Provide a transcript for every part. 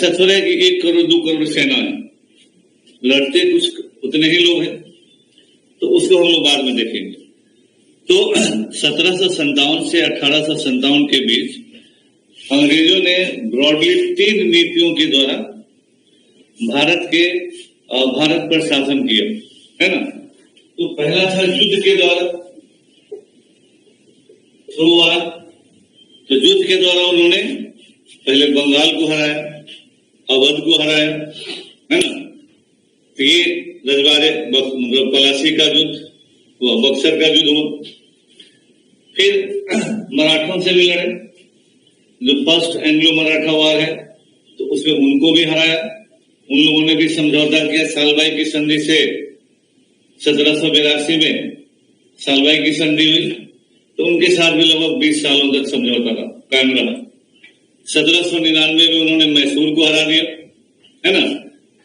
ऐसा थोड़ा है कि 1 करोड़ 2 करोड़ सेना है, लड़ते कुछ उतने ही लोग हैं, तो उसको हम लोग बाद में देखेंगे। तो 1757 से 1857 के बीच अंग्रेजों ने ब्रॉडली 3 नीतियों के द्वारा भारत पर शासन किया, है ना। तो पहला था युद्ध के द्वारा शुरुआत। तो युद्ध के द्वारा उन्होंने पहले बंगाल को हराया, अवध को हराया, है ना। तो ये रजवाड़े मतलब पलासी का युद्ध हुआ, बक्सर का युद्ध हुआ। फिर मराठों से भी लड़े, जो फर्स्ट एंग्लो मराठा वार है, तो उसमें उनको भी हराया। उन लोगों ने भी समझौता किया, सालबाई की संधि से 1782 में सालबाई की संधि हुई, तो उनके साथ भी लगभग 20 सालों तक समझौता का कायम रहा। 1799 में उन्होंने मैसूर को हरा दिया, है ना,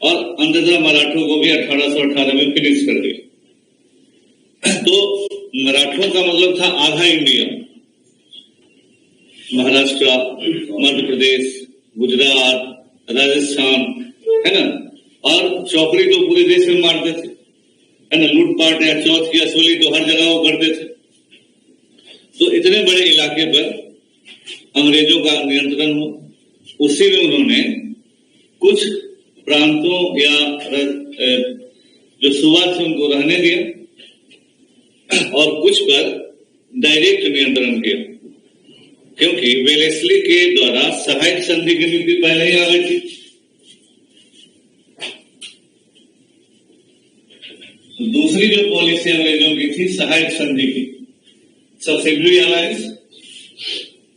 और अंततः मराठों को भी 1818 में फिनिश कर दिया। तो मराठों का मतलब था आधा इंडिया, महाराष्ट्र, मध्य प्रदेश, गुजरात, राजस्थान, है ना, और चौकड़ी तो पूरे देश में मारते थे, है ना। लूटपाट या चौथ की असुली तो हर जगह वो करते थे। तो इतने बड़े इलाके पर अंग्रेजों का नियंत्रण हो, उसी में उन्होंने कुछ प्रांतों या जो सूबा थे उनको रहने दिया और कुछ पर डायरेक्ट नियंत्रण किया, क्योंकि वेलेस्ली के द्वारा सहायक संधि की नीति पहले ही आ गई थी। दूसरी जो पॉलिसी अंग्रेजों की थी सहायक संधि की, सब्सिडरी अलायंस।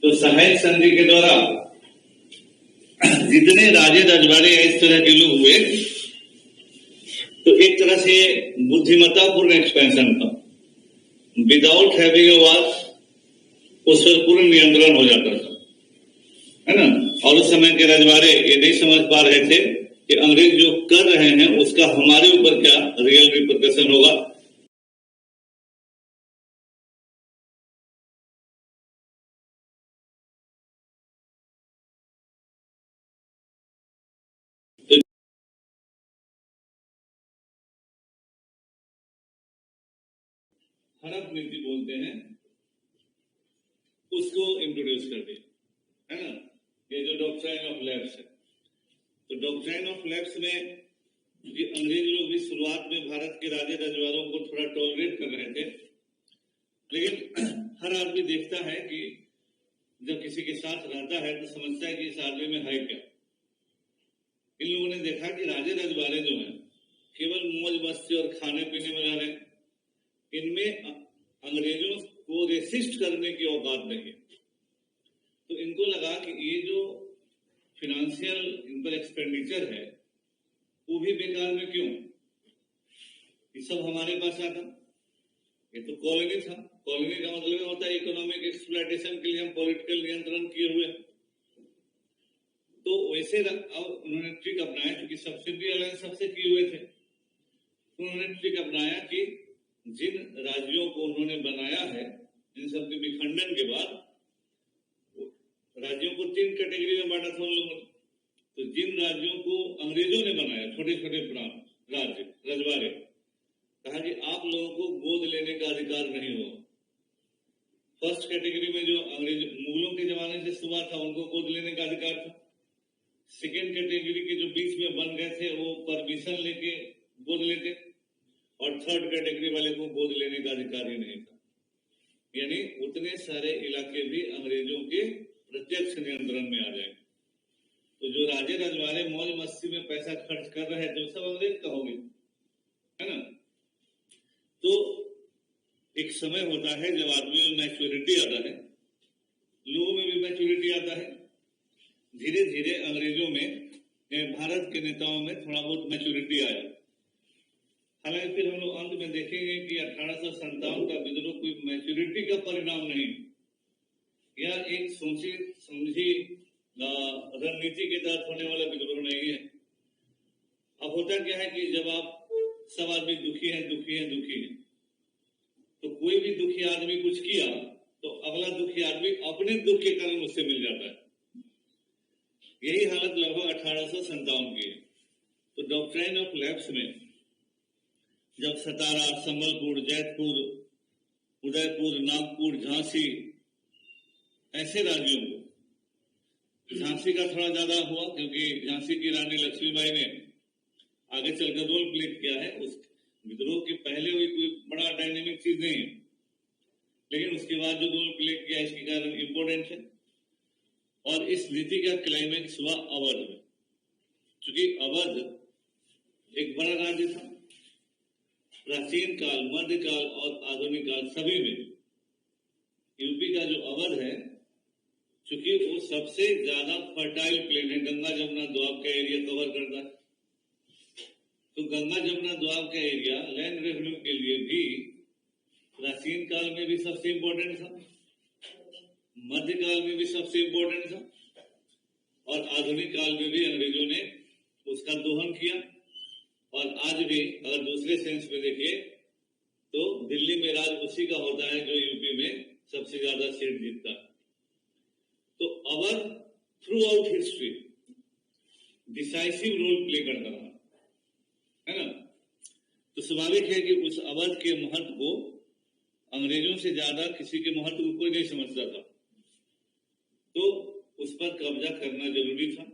तो सहायक संधि के द्वारा जितने राजे रजवाड़े इस तरह के लोग हुए, तो एक तरह से बुद्धिमत्तापूर्ण एक्सपेंशन था, विदाउट हैविंग अ वॉर उस पर पूर्ण नियंत्रण हो जाता था, है ना। और उस समय के रजवाड़े ये नहीं समझ पा रहे थे कि अंग्रेज जो कर रहे हैं उसका हमारे ऊपर क्या रियल रिपरकशन होगा। हड़प नीति बोलते हैं, उसको इंट्रोड्यूस कर दिया, है ना। ये जो डॉक्ट्राइन ऑफ लैप्स है, तो डॉक्ट्राइन ऑफ लैप्स में ये अंग्रेज लोग भी शुरुआत में भारत के राजे रजवाड़ों को थोड़ा टॉलरेट कर रहे थे, लेकिन हर आदमी देखता है कि जब किसी के साथ रहता है तो समझता है कि इस आदमी में है क्या। इन लोगों ने देखा कि राजे रजवाड़े जो हैं केवल मौज मस्ती और खाने पीने में रह रहे हैं, इनमें अंग्रेजों को रेसिस्ट करने की औकात नहीं है। तो इनको लगा कि ये जो फिनेंशियल इन पर एक्सपेंडिचर है वो भी बेकार में क्यों, ये सब हमारे पास आता। ये तो कॉलोनी था, कॉलोनी का मतलब होता है इकोनॉमिक एक्सप्लॉयटेशन के लिए हम पॉलिटिकल नियंत्रण किए हुए। तो वैसे उन्होंने ट्रिक अपनाया, क्योंकि सब्सिडी अलायंस सबसे किए हुए थे, उन्होंने ट्रिक अपनाया कि जिन राज्यों को उन्होंने बनाया है, इन सब के विखंडन के बाद राज्यों को 3 कैटेगरी में बांटा था उन लोगों ने। तो जिन राज्यों को अंग्रेजों ने बनाया, छोटे छोटे प्रांत, राज्य, रजवाड़े, कहा कि आप लोगों को गोद लेने का अधिकार नहीं होगा। फर्स्ट कैटेगरी में जो अंग्रेज मुगलों के जमाने से शुरुआत था उनको गोद लेने का अधिकार था। सेकेंड कैटेगरी के जो बीच में बन गए थे वो परमिशन लेके गोद लेते, और थर्ड कैटेगरी वाले को गोद लेने का अधिकार ही नहीं था। यानी उतने सारे इलाके भी अंग्रेजों के प्रत्यक्ष नियंत्रण में आ जाएंगे। तो जो राजे रजवाड़े मौज मस्ती में पैसा खर्च कर रहे थे वो सब अंग्रेज का हो गया, है ना। तो एक समय होता है जब आदमी में मैच्योरिटी आता है, लोगों में भी मैच्योरिटी आता है। धीरे धीरे अंग्रेजों में, भारत के नेताओं में थोड़ा बहुत मैच्योरिटी आया। हालांकि फिर हम लोग अंत में देखेंगे कि 1857 का विद्रोह कोई मैच्योरिटी का परिणाम नहीं, यह एक सोची समझी रणनीति के तहत होने वाला विद्रोह नहीं है। अब होता क्या है कि जब आप सब आदमी दुखी हैं, तो कोई भी दुखी आदमी कुछ किया तो अगला दुखी आदमी अपने दुख के कारण उससे मिल जाता है। यही हालत लगभग 1857 की है। तो डॉक्ट्राइन ऑफ लैप्स में जब सतारा, संबलपुर, जैतपुर, उदयपुर, नागपुर, झांसी ऐसे राज्यों को, झांसी का थोड़ा ज्यादा हुआ क्योंकि झांसी की रानी लक्ष्मीबाई ने आगे चलकर रोल प्ले किया है। उस विद्रोह के पहले हुई कोई बड़ा डायनेमिक चीज नहीं है, लेकिन उसके बाद जो रोल प्ले किया इसके कारण इंपोर्टेंट है। और इस नीति का क्लाइमेक्स हुआ अवध में, क्योंकि अवध एक बड़ा राज्य था। प्राचीन काल, मध्यकाल और आधुनिक काल सभी में यूपी का जो अवध है, चूंकि वो सबसे ज्यादा फर्टाइल प्लेन है, गंगा जमुना द्वाब का एरिया कवर करता है। तो गंगा जमुना द्वाब का एरिया लैंड रेवेन्यू के लिए भी प्राचीन काल में भी सबसे इंपॉर्टेंट था, मध्यकाल में भी सबसे इंपॉर्टेंट था, और आधुनिक काल में भी अंग्रेजों ने उसका दोहन किया। और आज भी अगर दूसरे सेंस में देखिए तो दिल्ली में राज उसी का होता है जो यूपी में सबसे ज्यादा सीट जीतता है। तो Awadh throughout history decisive role play करता रहा है ना। तो स्वाभाविक है कि उस अवध के महत्व को अंग्रेजों से ज्यादा किसी के महत्व को कोई नहीं समझता था, तो उस पर कब्जा करना जरूरी था।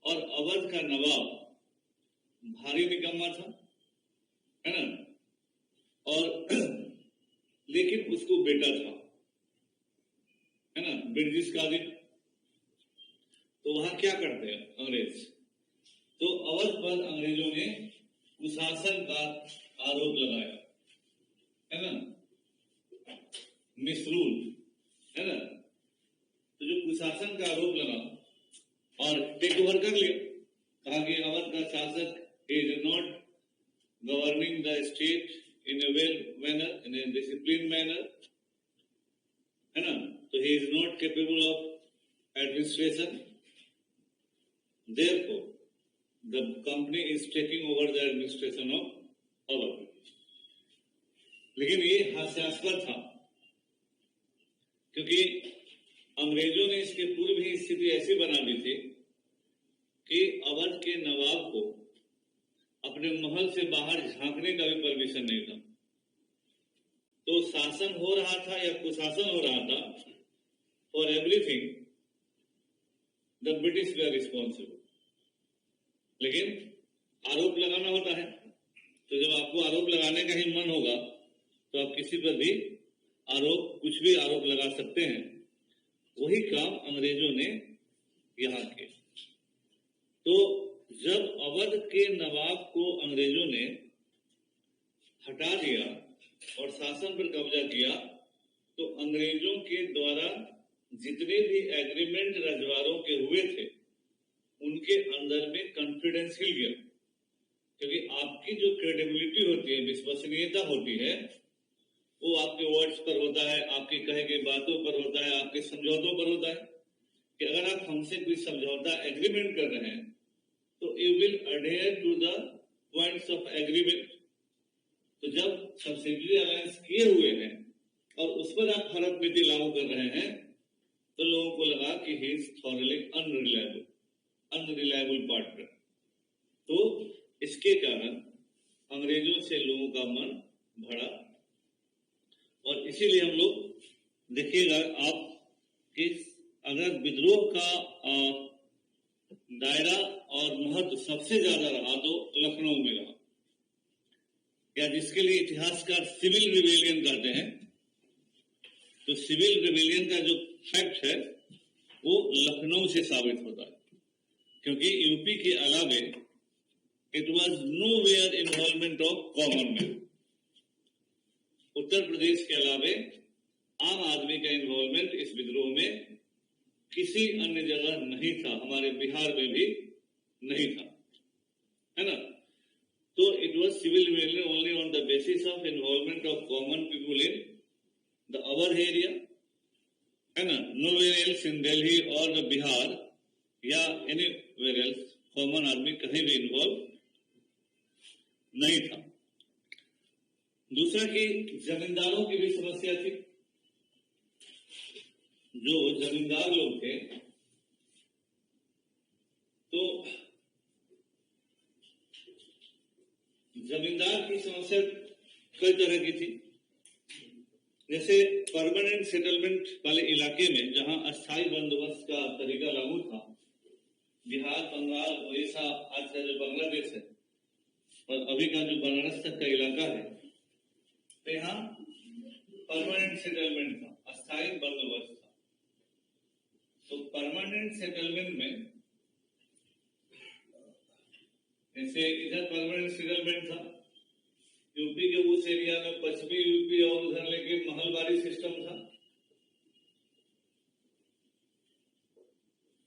और अवध का नवाब भारी निकम्मा था, है ना, और लेकिन उसको बेटा था, है ना, ब्रिटिश कादिर। तो वहां क्या करते हैं अंग्रेज, तो अवध पर अंग्रेजों ने कुशासन का आरोप लगाया, है ना, मिसरूल, है ना। तो जो कुशासन का आरोप लगा और टेक ओवर कर लिया, कहा कि अवध का शासक is not governing the state in a well manner, in a disciplined manner, है ना, तो he is not capable of administration. Therefore, the company is taking over the administration of Awadh. लेकिन ये हास्यास्पद था, क्योंकि अंग्रेजों ने इसके पूर्व ही स्थिति ऐसी बना दी थी कि अवध के नवाब को अपने महल से बाहर झांकने का भी परमिशन नहीं था। तो शासन हो रहा था या कुशासन हो रहा था, फॉर एवरीथिंग द ब्रिटिश वे आर रिस्पॉन्सिबल। लेकिन आरोप लगाना होता है, तो जब आपको आरोप लगाने का ही मन होगा तो आप किसी पर भी आरोप, कुछ भी आरोप लगा सकते हैं। वही काम अंग्रेजों ने यहां किया। तो जब अवध के नवाब को अंग्रेजों ने हटा दिया और शासन पर कब्जा किया, तो अंग्रेजों के द्वारा जितने भी एग्रीमेंट रजवाड़ों के हुए थे उनके अंदर में कॉन्फिडेंस हिल गया, क्योंकि आपकी जो क्रेडिबिलिटी होती है, विश्वसनीयता होती है, वो आपके वर्ड्स पर होता है, आपकी कहे गई बातों पर होता है, आपके समझौतों पर होता है। कि अगर आप हमसे कोई समझौता एग्रीमेंट कर रहे हैं तो you will adhere to the points of agreement. तो जब सब्सिडियरी अलायंस किए हुए हैं और उस पर आप फर्क नीति लागू कर रहे हैं, तो लोगों को लगा कि he is thoroughly unreliable partner. तो इसके कारण अंग्रेजों से लोगों का मन भरा, और इसीलिए हम लोग देखिएगा आप कि अगर विद्रोह का दायरा और महत्व सबसे ज्यादा रहा तो लखनऊ में रहा, या जिसके लिए इतिहासकार सिविल रिबेलियन कहते हैं। तो सिविल रिबेलियन का जो फैक्ट है वो लखनऊ से साबित होता है, क्योंकि यूपी के अलावे it was nowhere involvement of common man. उत्तर प्रदेश के अलावे आम आदमी का इन्वॉल्वमेंट इस विद्रोह में किसी अन्य जगह नहीं था, हमारे बिहार में भी नहीं था, है ना। तो it was civil rebellion only on the basis of involvement of common people in the our area, है ना। नोवेयर एल्स इन दिल्ली और द बिहार या एनीवेयर एल्स कॉमन आदमी कहीं भी इन्वॉल्व नहीं था। दूसरा कि जमींदारों की भी समस्या थी। जो जमींदार लोग थे तो जमींदार की समस्या कई तरह की थी। जैसे परमानेंट सेटलमेंट वाले इलाके में जहां अस्थायी बंदोबस्त का तरीका लागू था, बिहार, बंगाल, उड़ीसा, आज का जो बांग्लादेश है और अभी का जो बनारस तक का इलाका है, तो यहाँ परमानेंट सेटलमेंट था, अस्थायी बंदोबस्त था। तो परमानेंट सेटलमेंट में जैसे इधर परमानेंट सेटलमेंट था, यूपी के उस एरिया में पश्चिमी यूपी और उधर लेके महलबारी सिस्टम था,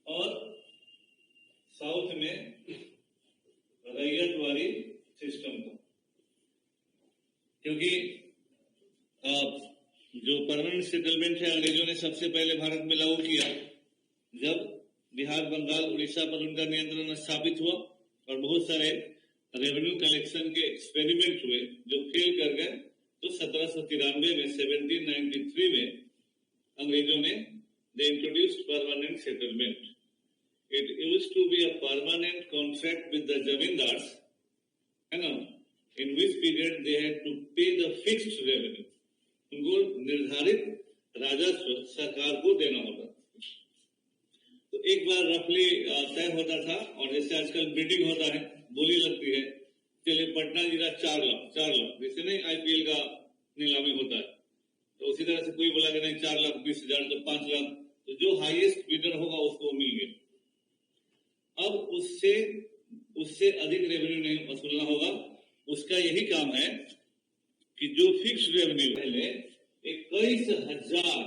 और साउथ में रैयतवाड़ी सिस्टम था। क्योंकि जो परमानेंट सेटलमेंट है अंग्रेजों ने सबसे पहले भारत में लागू किया जब बिहार, बंगाल, उड़ीसा पर उनका नियंत्रण स्थापित हुआ और बहुत सारे रेवेन्यू कलेक्शन के एक्सपेरिमेंट हुए जो फेल कर गए। तो 1793 में 1793 में अंग्रेजों ने they introduced permanent settlement. It used to be a permanent contract with the zamindars, है ना, in which period they had to pay the fixed revenue. उनको निर्धारित राजस्व सरकार को देना होता। तो एक बार रफली तय होता था, और जैसे आजकल बिडिंग होता है, बोली लगती है, चलिए पटना जिला 4 लाख, जैसे नहीं आईपीएल का नीलामी होता है, तो उसी तरह से कोई बोला कि नहीं 4,20,000 तो 5 लाख, तो जो हाईएस्ट बिडर होगा उसको मिल गया। अब उससे अधिक रेवेन्यू नहीं वसूलना होगा। उसका यही काम है कि जो फिक्स रेवेन्यू पहले 21,000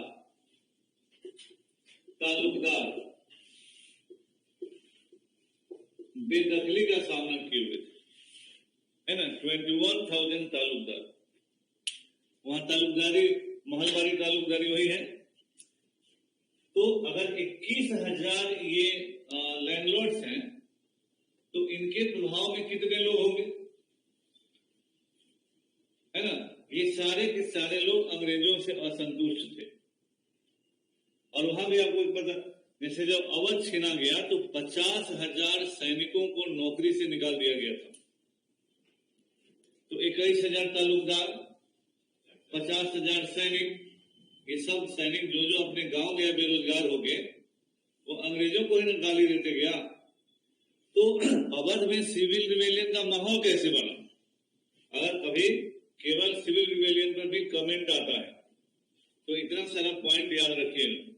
ताल्लुकदार बेदखली का सामना किए हुए थे, है ना, 21,000 ताल्लुकदार। वहां ताल्लुकदारी, महलबारी ताल्लुकदारी वही है। तो अगर 21,000 ये लैंडलॉर्ड्स हैं, तो इनके प्रभाव में कितने लोग होंगे, है ना। ये सारे के सारे लोग अंग्रेजों से असंतुष्ट थे। और वहां भी आपको पता, जैसे जब अवध छीना गया तो 50,000 सैनिकों को नौकरी से निकाल दिया गया था। तो 21,000 ताल्लुकदार, 50,000 सैनिक, ये सब सैनिक जो अपने गांव गया बेरोजगार हो गए, वो अंग्रेजों को ही गाली देते गया। तो अवध में सिविल रिवेलियन का माहौल कैसे बना? अगर कभी केवल सिविल रिवेलियन पर भी कमेंट आता है तो इतना सारा पॉइंट याद रखिएगा।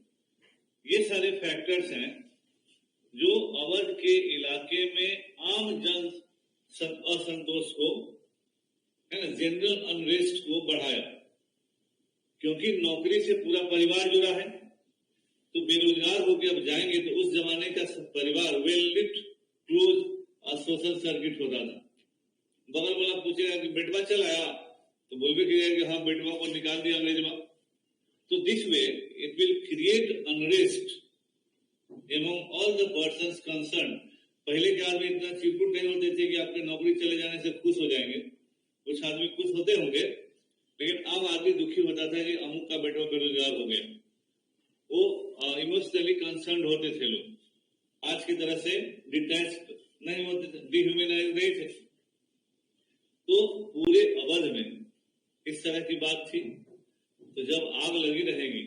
ये सारे फैक्टर्स हैं जो अवध के इलाके में आम जन असंतोष को, है ना, जनरल अनरेस्ट को बढ़ाया। क्योंकि नौकरी से पूरा परिवार जुड़ा है, तो बेरोजगार होकर अब जाएंगे तो उस जमाने का परिवार well lit close social circuit होता था। बगल वाला पूछेगा कि बेटवा चल आया, तो बोलबे करेगा कि हाँ बेटवा को निकाल दिया अंग्रेजवा। तो this way it will create unrest among all the persons concerned। पहले के आदमी इतना चिरकुट नहीं होते थे कि आपके नौकरी चले जाने से खुश हो जाएंगे। कुछ आदमी खुश होते होंगे, लेकिन अब आदमी दुखी होता था कि अमुक का बेटवा बेरोजगार हो गया। वो इमोशनली कंसर्न होते थे लोग। आज की तरह से डिटैच नहीं होते थे, डिह्यूमनाइज नहीं थे। तो पूरे अवध में इस तरह की बात थी। तो जब आग लगी रहेगी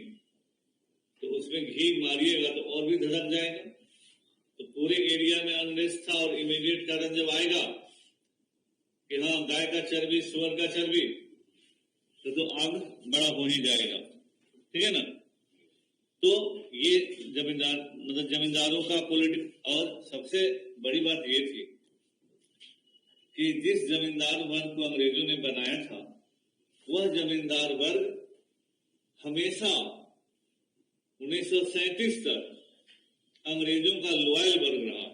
तो उसमें घी मारिएगा तो और भी धधक जाएगा। तो पूरे एरिया में अनरेस्ट था, और इमीडिएट कारण जब आएगा कि हाँ गाय का चर्बी, सुअर का चर्बी, तो आग बड़ा हो ही जाएगा, ठीक है ना। तो ये जमींदारों का पॉलिटिक्स। और सबसे बड़ी बात ये थी कि जिस जमींदार वर्ग को अंग्रेजों ने बनाया था, वह जमींदार वर्ग हमेशा 1937 तक अंग्रेजों का लॉयल वर्ग रहा,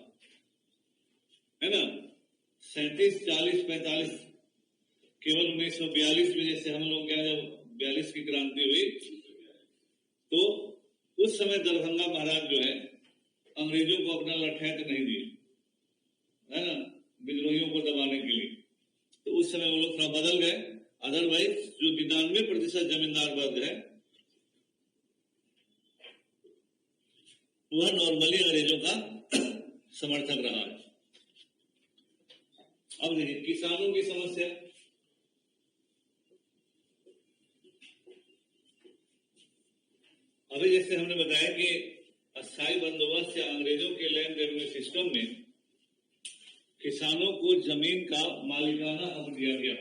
है ना। 37, 40, 45, केवल 1942 में जैसे हम लोग क्या, जब 42 की क्रांति हुई तो उस समय दरभंगा महाराज जो है अंग्रेजों को अपना लठैत नहीं दिए, है ना, विद्रोहियों को दबाने के लिए। तो उस समय वो लोग थोड़ा बदल गए। अदरवाइज जो 99% जमींदार वर्ग है वह नॉर्मली अंग्रेजों का समर्थक रहा है। अब देखिए किसानों की समस्या, अभी जैसे हमने बताया कि अस्थायी बंदोबस्त या अंग्रेजों के लैंड रेवेन्यू सिस्टम में किसानों को जमीन का मालिकाना हक दिया गया।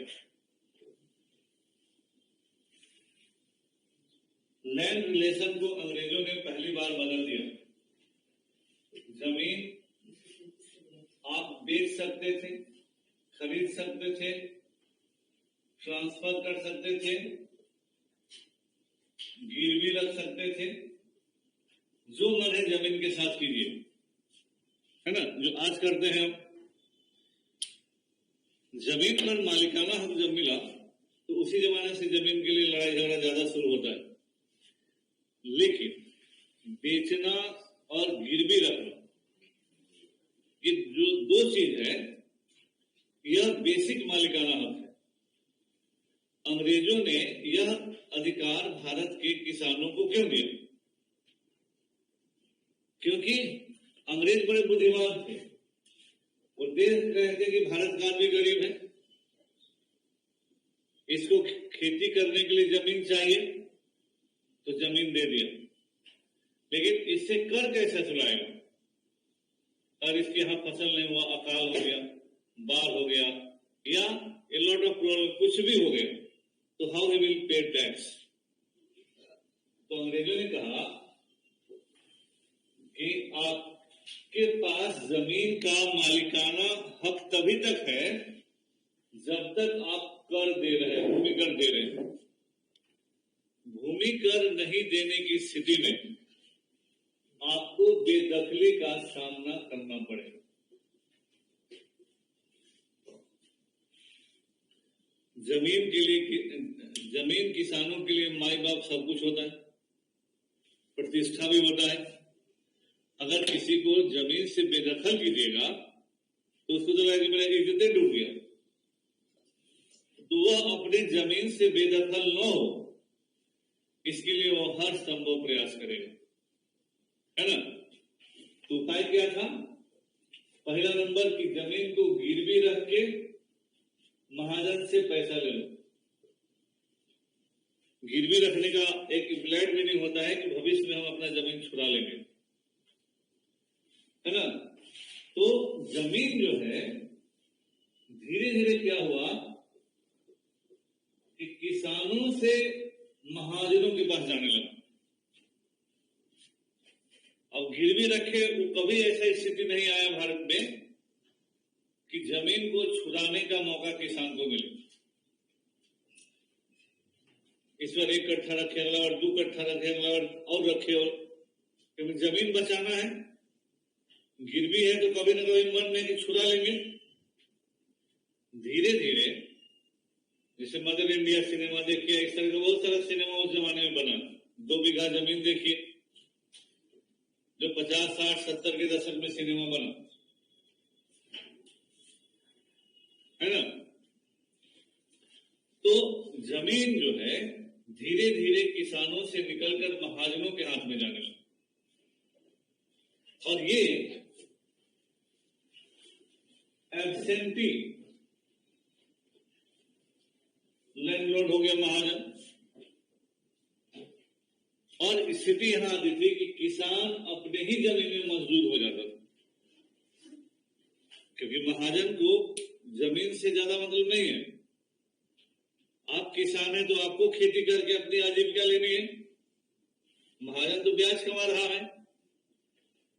लैंड रिलेशन को अंग्रेजों ने पहली बार बदल दिया। जमीन आप बेच सकते थे, खरीद सकते थे, ट्रांसफर कर सकते थे, गिरवी रख सकते थे, जो मन है जमीन के साथ कीजिए, है ना, जो आज करते हैं हम। जमीन पर मालिकाना हक जब मिला तो उसी जमाने से जमीन के लिए लड़ाई झगड़ा ज्यादा शुरू होता है। लेकिन बेचना और गिरवी रखना, ये जो दो चीज है, यह बेसिक मालिकाना हक है। अंग्रेजों ने यह अधिकार भारत के किसानों को क्यों दिया? क्योंकि अंग्रेज बड़े बुद्धिमान थे, वो देख रहे थे कि भारत का आदमी गरीब है, इसको खेती करने के लिए जमीन चाहिए, तो जमीन दे दिया। लेकिन इससे कर कैसे चलाएगा? और इसके यहां फसल नहीं हुआ, अकाल हो गया, बाढ़ हो गया, या ए लॉट ऑफ प्रॉब्लम, कुछ भी हो गया, तो how he will pay tax? तो अंग्रेजों ने कहा कि आपके पास जमीन का मालिकाना हक तभी तक है जब तक आप कर दे रहे हैं, भूमि कर दे रहे हैं। भूमि कर नहीं देने की स्थिति में आपको बेदखली का सामना करना पड़ेगा। जमीन के लिए, जमीन किसानों के लिए माई बाप सब कुछ होता है, प्रतिष्ठा भी होता है। अगर किसी को जमीन से बेदखल कीजिएगा तो उसको तो लगेगा कि मेरा इज्जतें डूब गया, तो वह अपने जमीन से बेदखल न हो, इसके लिए वो हर संभव प्रयास करेगा, है ना। तो उपाय क्या था? पहला नंबर की जमीन को गिरवी रख के महाजन से पैसा ले लो। गिरवी रखने का एक इम्प्लाइड मीनिंग होता है कि भविष्य में हम अपना जमीन छुड़ा लेंगे, है ना। तो जमीन जो है, धीरे धीरे क्या हुआ कि किसानों से महाजनों के पास जाने लगा। अब गिरवी रखे, वो कभी ऐसा स्थिति नहीं आया भारत में कि जमीन को छुड़ाने का मौका किसान को मिले। इस बार 1 कट्ठा रखे, अगला बार 2 कट्ठा रखे, अगला बार और रखे, और क्योंकि जमीन बचाना है। गिरवी है तो कभी न कभी मन में कि छुड़ा लेंगे। धीरे धीरे, जैसे मदर इंडिया सिनेमा देखिए, इस तरह का बहुत सारा सिनेमा उस जमाने में बना। 2 बीघा जमीन देखिए, जो 50, 60, 70 के दशक में सिनेमा बना, है ना। तो जमीन जो है धीरे धीरे किसानों से निकलकर महाजनों के हाथ में जाने लगा। और ये एब्सेंटी लैंडलॉर्ड हो गया महाजन, और स्थिति यहां आती थी कि किसान अपने ही जमीन में मजदूर हो जाता था, क्योंकि महाजन को जमीन से ज्यादा मतलब नहीं है। आप किसान हैं तो आपको खेती करके अपनी आजीविका लेनी है, महाजन तो ब्याज कमा रहा है।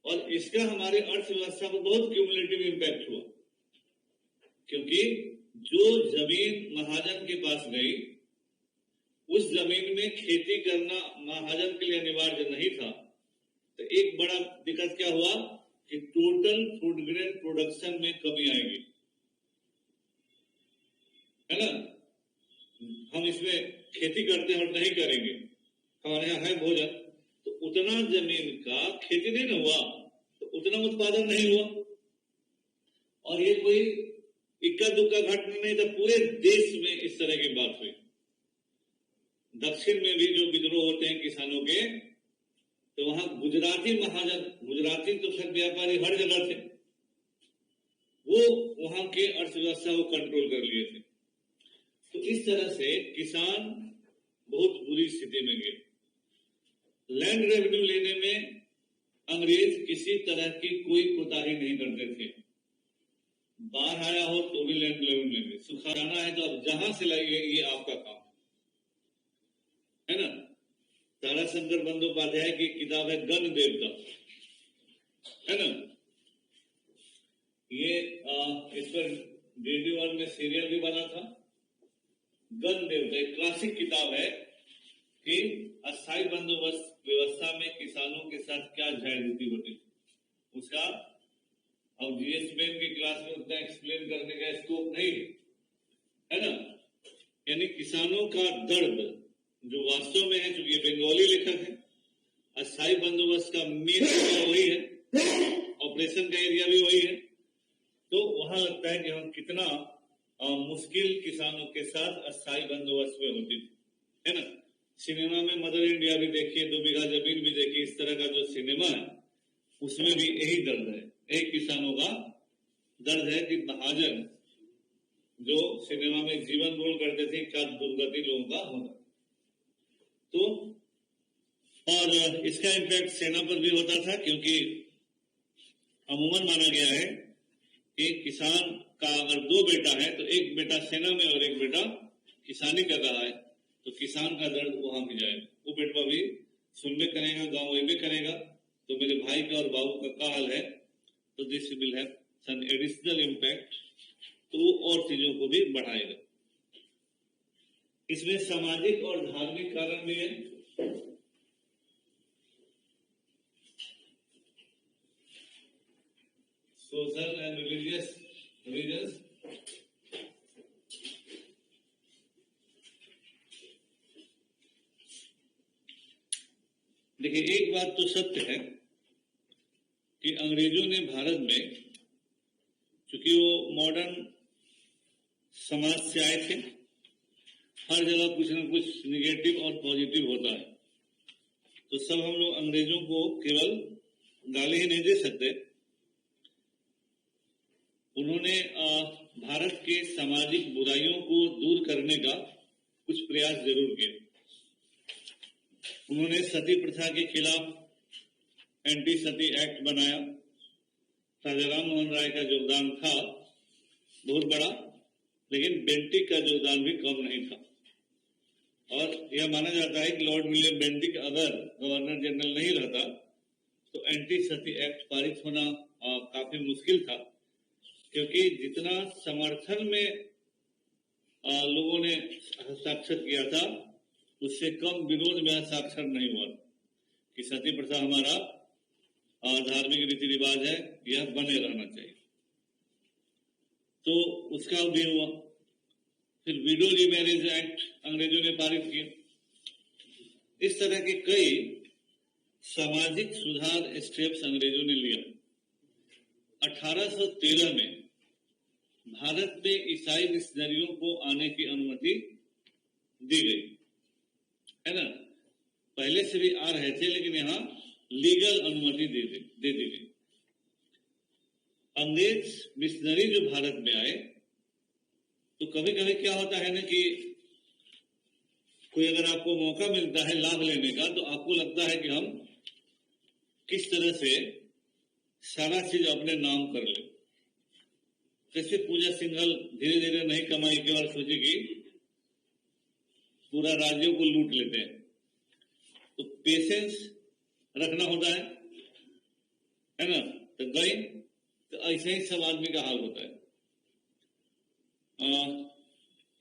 और इसका हमारे अर्थव्यवस्था पर बहुत क्यूमुलेटिव इंपैक्ट हुआ, क्योंकि जो जमीन महाजन के पास गई, उस जमीन में खेती करना महाजन के लिए अनिवार्य नहीं था। तो एक बड़ा दिक्कत क्या हुआ कि टोटल फूड ग्रेन प्रोडक्शन में कमी आएगी, है ना। हम इसमें खेती करते हैं और नहीं करेंगे, हमारे यहाँ है भोजन, तो उतना जमीन का खेती नहीं ना हुआ, तो उतना उत्पादन नहीं हुआ। और ये कोई इक्का दुक्का घटना नहीं था, पूरे देश में इस तरह की बात हुई। दक्षिण में भी जो विद्रोह होते हैं किसानों के, तो वहां गुजराती महाजन, गुजराती तो सब व्यापारी हर जगह थे, वो वहां के अर्थव्यवस्था को कंट्रोल कर लिए थे। तो इस तरह से किसान बहुत बुरी स्थिति में गए। लैंड रेवेन्यू लेने में अंग्रेज किसी तरह की कोई कोताही नहीं करते थे। बाढ़ आया हो तो भी लैंड रेवेन्यू लेंगे, सूखा जाना है तो अब जहां से लाइए ये आपका काम है ना। ताराशंकर बंदोपाध्याय की किताब है गण देवता, है ना। ये इस पर DD1 में सीरियल भी बना था। गण देवता एक क्लासिक किताब है कि अस्थायी बंदोबस्त व्यवस्था में किसानों के साथ क्या ज्यादती होती थी। उसका अब GS मैन की क्लास में उतना एक्सप्लेन करने का स्कोप नहीं है ना। यानी किसानों का दर्द जो वास्तव में है, चूंकि बंगाली लेखक है, अस्थायी बंदोबस्त का मेन एरिया वही है, ऑपरेशन का एरिया भी वही है, तो वहां लगता है कि हम कितना मुश्किल किसानों के साथ अस्थायी बंदोबस्त में होती थी, है ना। सिनेमा में मदर इंडिया भी देखिए, 2 बीघा जमीन भी देखिए, इस तरह का जो सिनेमा है उसमें भी यही दर्द है, यही किसानों का दर्द है कि महाजन जो सिनेमा में जीवन रोल करते थे क्या दुर्गति लोगों का होता। तो और इसका इम्पैक्ट सेना पर भी होता था, क्योंकि अमूमन माना गया है कि किसान का अगर 2 बेटा है तो एक बेटा सेना में और एक बेटा किसानी कर रहा है, तो किसान का दर्द वहां भी जाएगा। वो बेटवा भी सुनबे करेगा, गांव में करेगा, तो मेरे भाई का और बाबू का क्या हाल है, तो this will have some additional impact, तो वो और चीजों को भी बढ़ाएगा। इसमें सामाजिक और धार्मिक कारण भी है। Social and religious reasons. देखिए, एक बात तो सत्य है कि अंग्रेजों ने भारत में, चूंकि वो मॉडर्न समाज से आए थे, हर जगह कुछ न कुछ निगेटिव और पॉजिटिव होता है, तो सब हम लोग अंग्रेजों को केवल गाली ही नहीं दे सकते। उन्होंने भारत के सामाजिक बुराइयों को दूर करने का कुछ प्रयास जरूर किया। उन्होंने सती प्रथा के खिलाफ एंटी सती एक्ट बनाया। राजा राम मोहन राय का योगदान था बहुत बड़ा, लेकिन बेंटिक का योगदान भी कम नहीं था। और यह माना जाता है कि लॉर्ड विलियम बेंटिक अगर गवर्नर जनरल नहीं रहता तो एंटी सती एक्ट पारित होना काफी मुश्किल था, क्योंकि जितना समर्थन में लोगों ने हस्ताक्षर किया था उससे कम विरोध में हस्ताक्षर नहीं हुआ कि सती प्रथा हमारा धार्मिक रीति रिवाज है, यह बने रहना चाहिए। तो उसका भी हुआ। फिर विडो रीमैरिज एक्ट अंग्रेजों ने पारित किया। इस तरह के कई सामाजिक सुधार स्टेप्स अंग्रेजों ने लिया। 1813 में भारत में ईसाई मिशनरियों को आने की अनुमति दी गई, है ना। पहले से भी आ रहे थे, लेकिन यहाँ लीगल अनुमति दे दी गई। अंग्रेज मिशनरी जो भारत में आए, तो कभी कभी क्या होता है ना कि कोई अगर आपको मौका मिलता है लाभ लेने का, तो आपको लगता है कि हम किस तरह से सारा चीज अपने नाम कर ले। जैसे पूजा सिंघल धीरे धीरे नहीं कमाई के बाद सोची कि पूरा राज्यों को लूट लेते हैं, तो पेशेंस रखना होता है ना। तो गई, तो ऐसे ही सब आदमी का हाल होता है।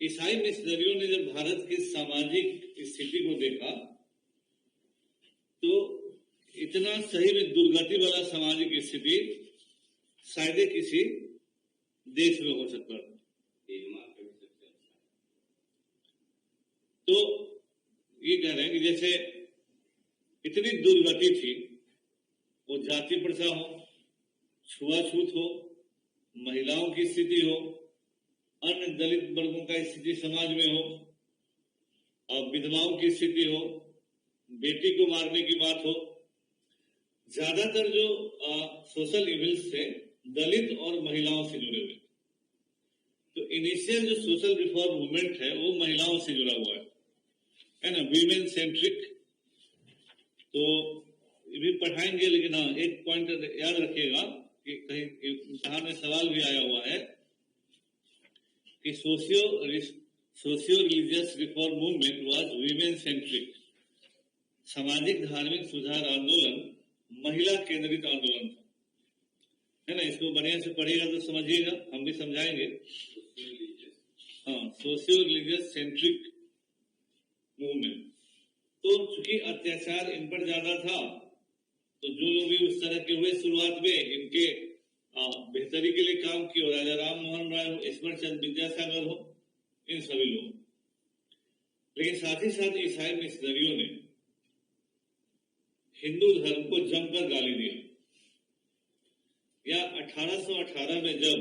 ईसाई मिशनरियों ने जब भारत की सामाजिक स्थिति को देखा, तो इतना सही में दुर्गति वाला सामाजिक स्थिति शायद किसी देश में हो सकता था। तो ये कह रहे हैं कि जैसे इतनी दुर्गति थी, वो जाति प्रथा हो, छुआछूत हो, महिलाओं की स्थिति हो, अन्य दलित वर्गों का स्थिति समाज में हो, और विधवाओं की स्थिति हो, बेटी को मारने की बात हो। ज्यादातर जो सोशल इविल्स थे दलित और महिलाओं से जुड़े हुए। इनिशियल जो सोशल रिफॉर्म मूवमेंट है वो महिलाओं से जुड़ा हुआ है ना, वीमेन सेंट्रिक। तो ये भी पढ़ाएंगे, लेकिन हाँ एक पॉइंट याद रखिएगा कि कहीं इम्तिहान में सवाल भी आया हुआ है कि socio religious reform movement was women centric. सामाजिक धार्मिक सुधार आंदोलन महिला केंद्रित आंदोलन था, है ना। इसको बढ़िया से पढ़िएगा तो समझिएगा, हम भी समझाएंगे। हाँ, सोशियो रिलीजियस सेंट्रिक मूवमेंट। तो चूंकि अत्याचार इन पर ज्यादा था, तो जो लोग भी उस तरह के हुए शुरुआत में, इनके बेहतरी के लिए काम किए, राजा राम मोहन राय हो, ईश्वर चंद्र विद्यासागर हो, इन सभी लोग। लेकिन साथ ही साथ ईसाई मिशनरियों ने हिंदू धर्म को जमकर गाली दिया। या 1818 में जब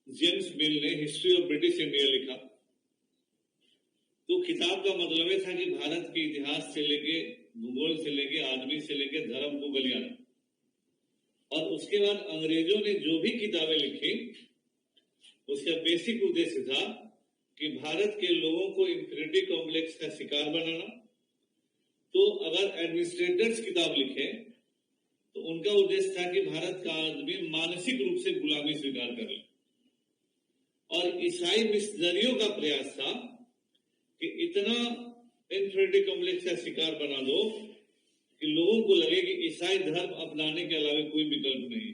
जेम्स मिल ने हिस्ट्री ऑफ ब्रिटिश इंडिया लिखा, तो किताब का मतलब यह था कि भारत के इतिहास से लेके, भूगोल से लेके, आदमी से लेके धर्म को गलियाना। और उसके बाद अंग्रेजों ने जो भी किताबें लिखी, उसका बेसिक उद्देश्य था कि भारत के लोगों को इंफीरियरिटी कॉम्प्लेक्स का शिकार बनाना। तो अगर एडमिनिस्ट्रेटर्स किताब लिखे तो उनका उद्देश्य था कि भारत का आदमी मानसिक रूप से गुलामी स्वीकार कर ले। और ईसाई मिशनरियों का प्रयास था कि इतना इंफीरियरिटी कॉम्प्लेक्स का शिकार बना दो कि लोगों को लगे कि ईसाई धर्म अपनाने के अलावा कोई विकल्प नहीं।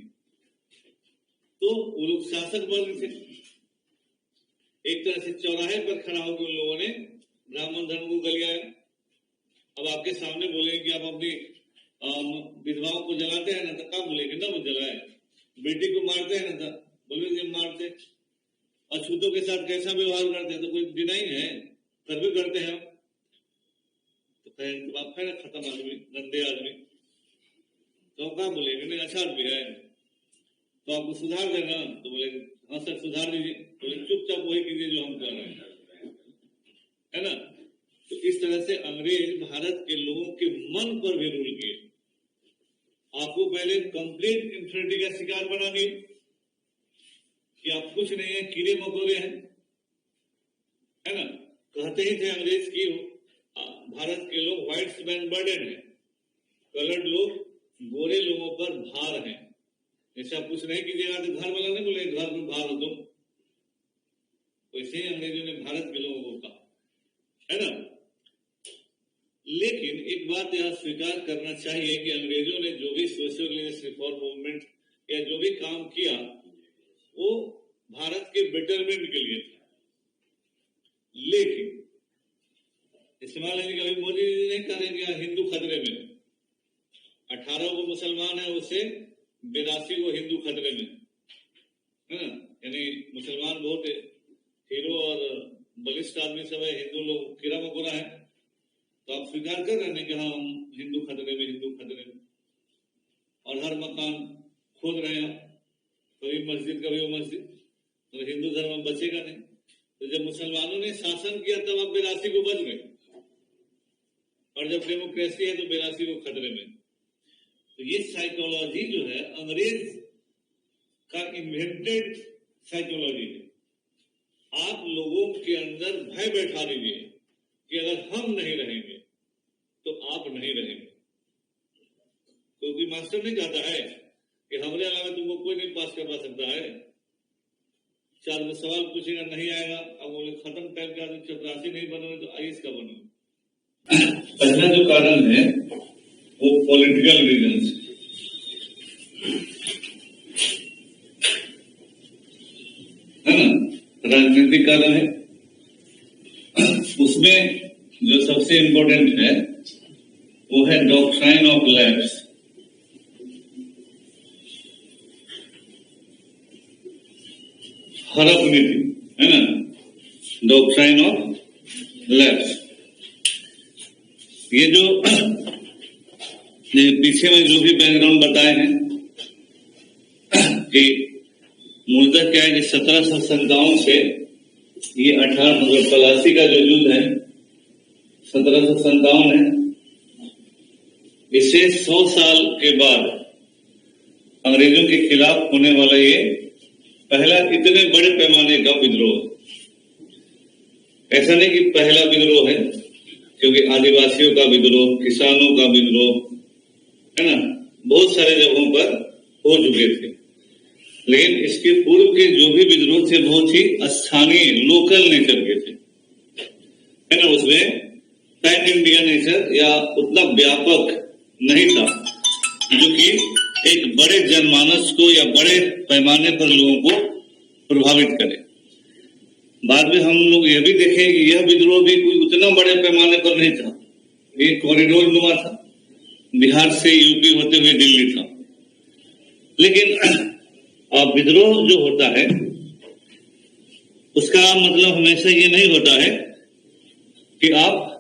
तो वो लोग शासक वर्ग थे, एक तरह से चौराहे पर खड़ा होकर उन लोगों ने ब्राह्मण धर्म को गलियाया। अब आपके सामने बोलेंगे कि आप अपनी विधवाओं को जलाते हैं ना, तो क्या बोलेंगे ना, वो जलाए। बेटी को मारते हैं ना, तो बोले मारते। अछूतों के साथ कैसा व्यवहार करते हैं, तो कोई डिनाइंग है, फिर भी करते हैं। तो आप है ना खत्म आदमी, गंदे आदमी, तो क्या बोलेंगे, नहीं अच्छा आदमी है तो आपको सुधार देना। तो बोले हाँ सर सुधार दीजिए। बोले चुपचाप वही कीजिए जो हम कर रहे हैं, है ना। तो इस तरह से अंग्रेज भारत के लोगों के मन पर भी रूल किए। आपको पहले कंप्लीट इंफीरियरिटी का शिकार बना दिए कि आप कुछ नहीं है, कीड़े मकोड़े हैं, है ना। कहते ही थे अंग्रेज की भारत के लोग व्हाइट्स मैन बर्डन है, कलर्ड लोग गोरे लोगों पर भार हैं। ऐसा कुछ नहीं कीजिएगा तो घर वाला नहीं बोले घर में भार हो तुम। वैसे ही अंग्रेजों ने भारत के लोगों को कहा, है ना। लेकिन एक बात यह स्वीकार करना चाहिए कि अंग्रेजों ने जो भी सोशल रिलीजियस रिफॉर्म मूवमेंट या जो भी काम किया वो भारत के बेटरमेंट के लिए था। लेकिन इस्तेमाल है कि अभी मोदी जी नहीं करेंगे हिंदू खतरे में, 18 को मुसलमान है उससे 82 को हिंदू खतरे में, है ना। यानी मुसलमान बहुत हीरो और बलिष्ठ आदमी सब है, हिंदू लोग कीड़ा मकोड़ा है। तो आप स्वीकार कर रहे हैं कि हाँ हम हिंदू खतरे में, हिंदू खतरे में, और हर मकान खोद रहे हैं, कभी मस्जिद कभी वो मस्जिद, तो हिंदू धर्म बचेगा नहीं। तो जब मुसलमानों ने शासन किया तब आप 82 को बच गए, और जब डेमोक्रेसी है तो 82 को खतरे में। तो ये साइकोलॉजी जो है अंग्रेज का इन्वेंटेड साइकोलॉजी है। आप लोगों के अंदर भय बैठा दीजिए कि अगर हम नहीं रहेंगे तो आप नहीं रहेंगे। क्योंकि मास्टर नहीं चाहता है कि हमारे अलावा तुमको कोई नहीं पास करवा सकता है। 4 सवाल पूछेगा नहीं आएगा, अब बोले खत्म टाइम के आदमी चपरासी नहीं बनोगे तो आईएएस का बनोगे। पहला जो कारण है वो पॉलिटिकल रीजंस, है ना, राजनीतिक कारण है। उसमें जो सबसे इंपॉर्टेंट है वो है डॉक्ट्राइन ऑफ लैप्स। हड़प नीति, है ना, डॉक्ट्राइन ऑफ लैप्स। ये जो पीछे में जो भी बैकग्राउंड बताए हैं कि मूलतः क्या है कि 1757 से ये 1885 का जो युद्ध है 1757 है, इसे 100 साल के बाद अंग्रेजों के खिलाफ होने वाला ये पहला इतने बड़े पैमाने का विद्रोह, ऐसा नहीं कि पहला विद्रोह है, क्योंकि आदिवासियों का विद्रोह, किसानों का विद्रोह, है ना, बहुत सारे जगहों पर हो चुके थे। लेकिन इसके पूर्व के जो भी विद्रोह थे बहुत ही स्थानीय, लोकल नेचर के थे, है ना। उसमें पैन इंडिया नेचर या उतना व्यापक नहीं था जो कि एक बड़े जनमानस को या बड़े पैमाने पर लोगों को प्रभावित करे। बाद में हम लोग यह भी देखें कि यह विद्रोह भी कोई उतना बड़े पैमाने पर नहीं था, ये कॉरिडोर नुमा था, बिहार से यूपी होते हुए दिल्ली था। लेकिन विद्रोह जो होता है उसका मतलब हमेशा ये नहीं होता है कि आप